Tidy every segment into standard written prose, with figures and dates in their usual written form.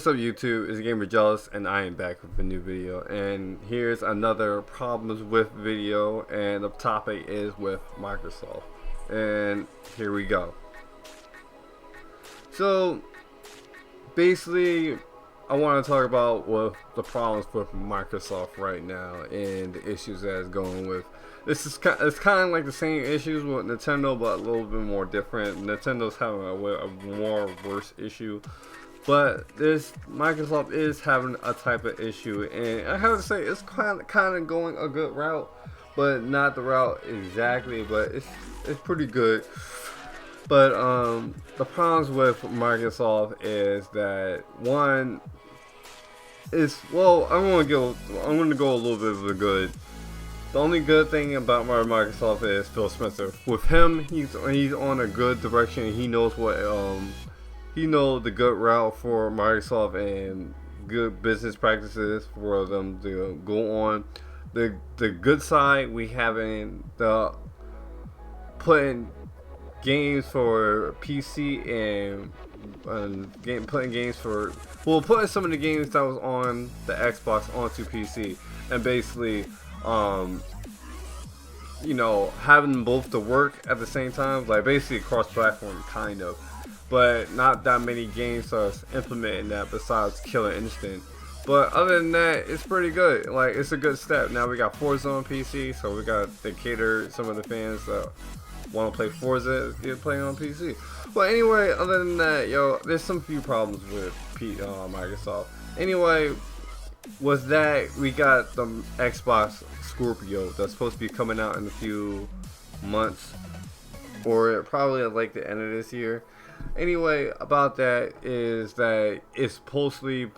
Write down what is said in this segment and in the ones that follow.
What's up YouTube, it's Gamer Jealous and I am back with a new video, and here's another problems with video, and the topic is with Microsoft, and here we go. So basically I want to talk about what the problems with Microsoft right now and the issues that it's going with. It's kind of like the same issues with Nintendo, but a little bit more different. Nintendo's having a more worse issue. But Microsoft is having a type of issue, and I have to say it's kind of going a good route, but not the route exactly. But it's pretty good. But the problems with Microsoft is that one is, well, I'm gonna go a little bit of the good. The only good thing about Microsoft is Phil Spencer. With him, he's on a good direction. He knows what he knows the good route for Microsoft and good business practices for them to go on. The good side, we having the putting games for PC and putting games for, well, putting some of the games that was on the Xbox onto PC, and basically you know, having them both to work at the same time, like basically cross-platform kind of. But not that many games are implementing that besides Killer Instinct. But other than that, it's pretty good. Like, it's a good step. Now we got Forza on PC, so we got to cater some of the fans that want to play Forza, they're playing on PC. But anyway, other than that, yo, there's some few problems with Microsoft. Anyway, was that we got the Xbox Scorpio that's supposed to be coming out in a few months, or probably at like the end of this year. Anyway, about that is that it's supposed to be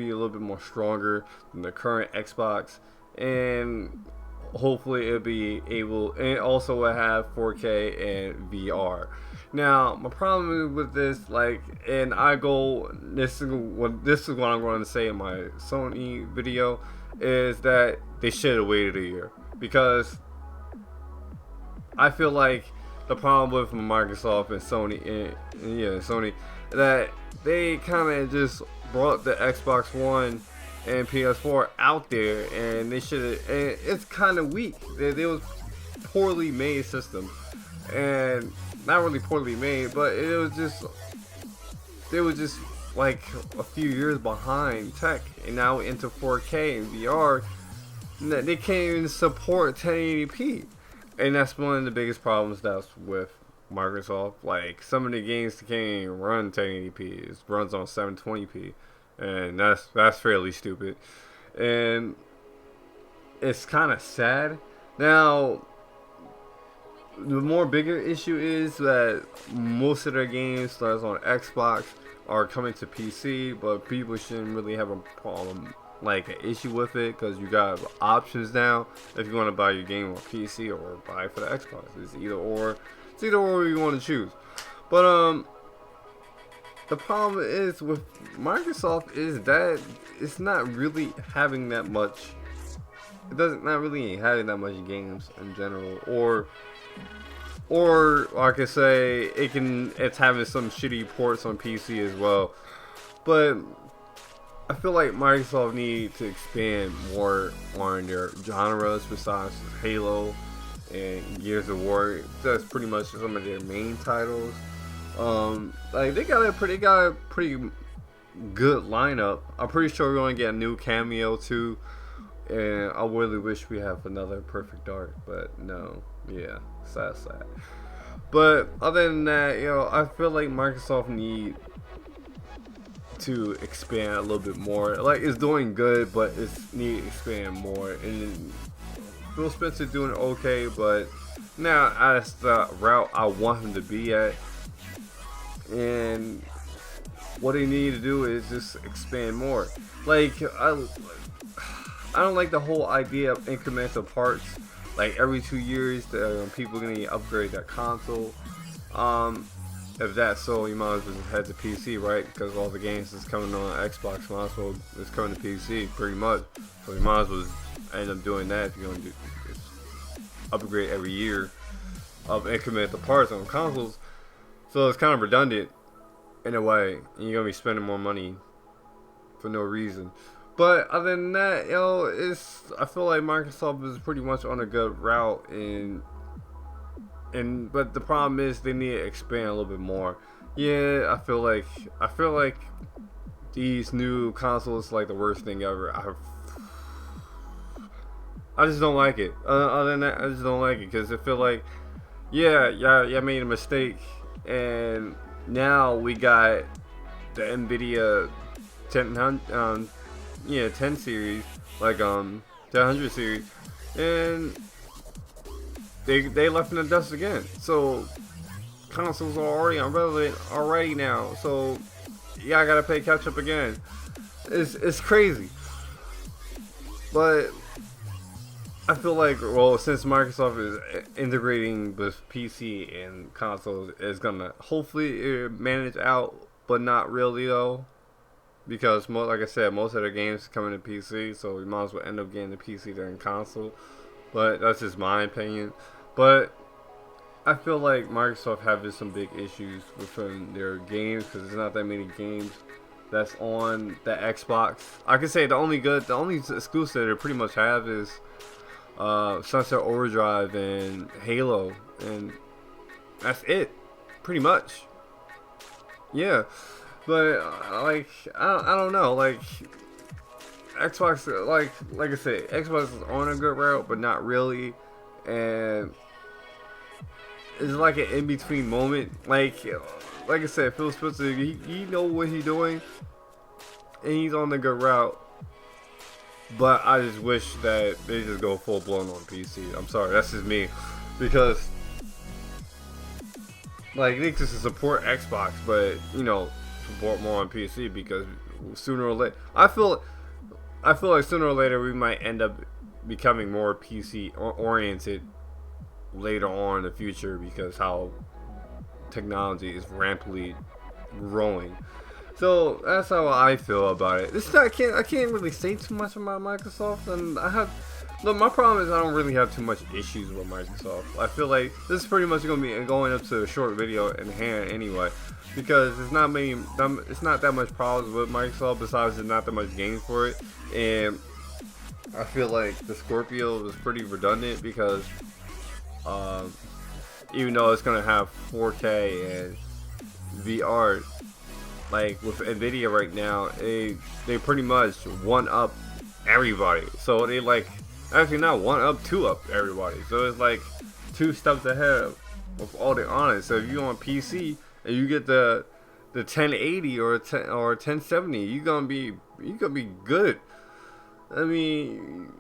a little bit more stronger than the current Xbox, and hopefully it'll be able, and also will have 4K and VR. Now, my problem with this, like, and this is what I'm going to say in my Sony video, is that they should have waited a year, because I feel like the problem with Microsoft and Sony, that they kind of just brought the Xbox One and PS4 out there, and they should have, and it's kind of weak. They was poorly made system, and not really poorly made, but they was just like a few years behind tech, and now into 4K and VR, they can't even support 1080p. And that's one of the biggest problems that's with Microsoft. Like, some of the games can't even run 1080p. It runs on 720p, and that's fairly stupid. And it's kind of sad. Now, the more bigger issue is that most of their games that's on Xbox are coming to PC, but people shouldn't really have a problem, like an issue with it, because you got options now if you want to buy your game on PC or buy it for the Xbox. It's either or you want to choose. But the problem is with Microsoft is that it's not really having that much. Not really having that much games in general, or like I say, it's having some shitty ports on PC as well. But I feel like Microsoft need to expand more on their genres besides Halo and Gears of War. That's pretty much some of their main titles. Like, they got a pretty good lineup. I'm pretty sure we're gonna get a new cameo too, and I really wish we have another Perfect Dark, but no. Yeah, sad. But other than that, I feel like Microsoft need to expand a little bit more. Like, it's doing good, but it's need to expand more. And Phil Spencer doing okay, but now that's the route I want him to be at. And what they need to do is just expand more. Like, I don't like the whole idea of incremental parts. Like, every 2 years, people are gonna upgrade their console. If that's so, you might as well just head to PC, right? Because all the games is coming on Xbox, might as well it's coming to PC, pretty much. So you might as well end up doing that if you're gonna do upgrade every year of incremental parts on consoles. So it's kind of redundant in a way, and you're gonna be spending more money for no reason. But other than that, I feel like Microsoft is pretty much on a good route, but the problem is they need to expand a little bit more. Yeah, I feel like these new consoles like the worst thing ever. I just don't like it. Other than that, I just don't like it because I feel like, yeah, made a mistake, and now we got the Nvidia 10 series, like 1000 series, and they left in the dust again. So consoles are already irrelevant already now. So yeah, I gotta play catch up again. It's crazy, but I feel like, well, since Microsoft is integrating with PC and consoles, it's gonna hopefully manage out, but not really though, because like I said, most of their games coming to PC, so we might as well end up getting the PC than console. But that's just my opinion. But I feel like Microsoft having some big issues within their games because there's not that many games that's on the Xbox. I can say the only exclusive they pretty much have is Sunset Overdrive and Halo, and that's it, pretty much. Yeah, but like I don't know, like Xbox, like I said, Xbox is on a good route, but not really, and it's like an in between moment. Like I said, Phil Spencer, he know what he's doing, and he's on the good route. But I just wish that they just go full blown on PC. I'm sorry, that's just me, because like they just support Xbox, but support more on PC, because sooner or later, I feel like sooner or later we might end up becoming more PC oriented later on in the future, because how technology is rampantly growing. So that's how I feel about it. I can't really say too much about Microsoft, and my problem is I don't really have too much issues with Microsoft. I feel like this is pretty much gonna be going up to a short video in hand anyway, because it's not that much problems with Microsoft besides there's not that much games for it, and I feel like the Scorpio was pretty redundant because even though it's gonna have 4K and VR, like with Nvidia right now, they pretty much one up everybody. So they actually not one up, two up everybody. So it's like 2 steps ahead with all the honest. So if you're on PC and you get the 1080 or 1070, you're gonna be good. I mean,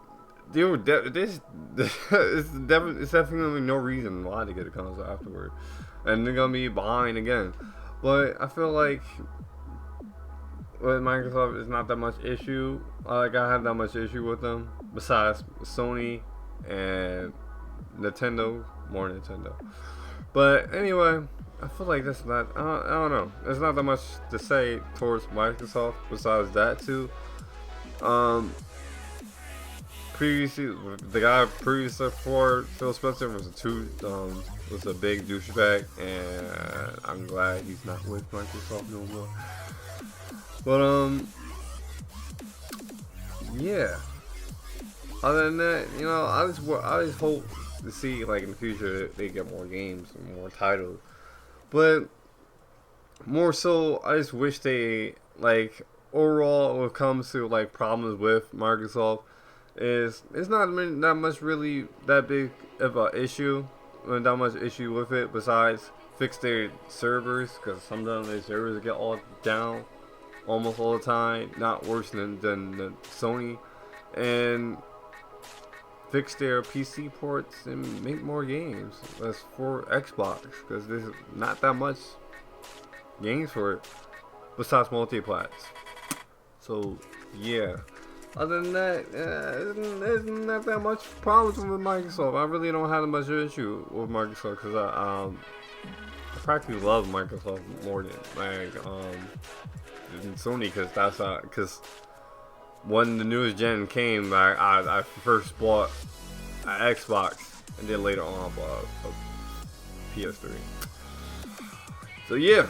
it's definitely no reason why to get a console afterward, and they're gonna be behind again. But I feel like with Microsoft, it's not that much issue. I have that much issue with them besides Sony and Nintendo, more Nintendo. But anyway, I feel like that's not. I don't know. There's not that much to say towards Microsoft besides that too. Previously, the guy previously for Phil Spencer was a big douchebag, and I'm glad he's not with Microsoft no more. But yeah. Other than that, I just hope to see like in the future they get more games and more titles. But more so, I just wish they overall when it comes to problems with Microsoft. It's not that much really that big of an issue, not that much issue with it besides fix their servers, because sometimes their servers get all down almost all the time, not worse than the Sony, and fix their PC ports and make more games. That's for Xbox, because there's not that much games for it besides multi-plats. So yeah. Other than that, there's not that much problems with Microsoft. I really don't have that much issue with Microsoft because I practically love Microsoft more than Sony, because when the newest gen came, I first bought an Xbox and then later on bought a PS3. So yeah.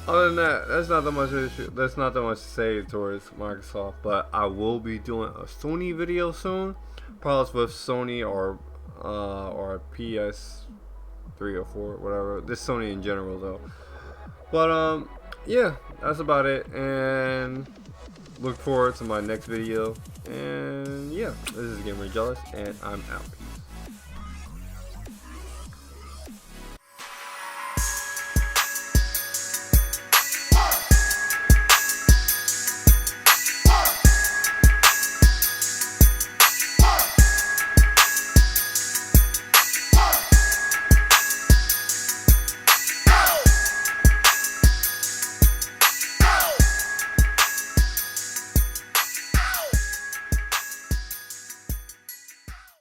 Other than that, that's not that much issue. That's not that much to say towards Microsoft. But I will be doing a Sony video soon, probably with Sony or PS3 or 4, whatever. This Sony in general though. But yeah, that's about it. And look forward to my next video. And yeah, this is Gamer Jealous, and I'm out.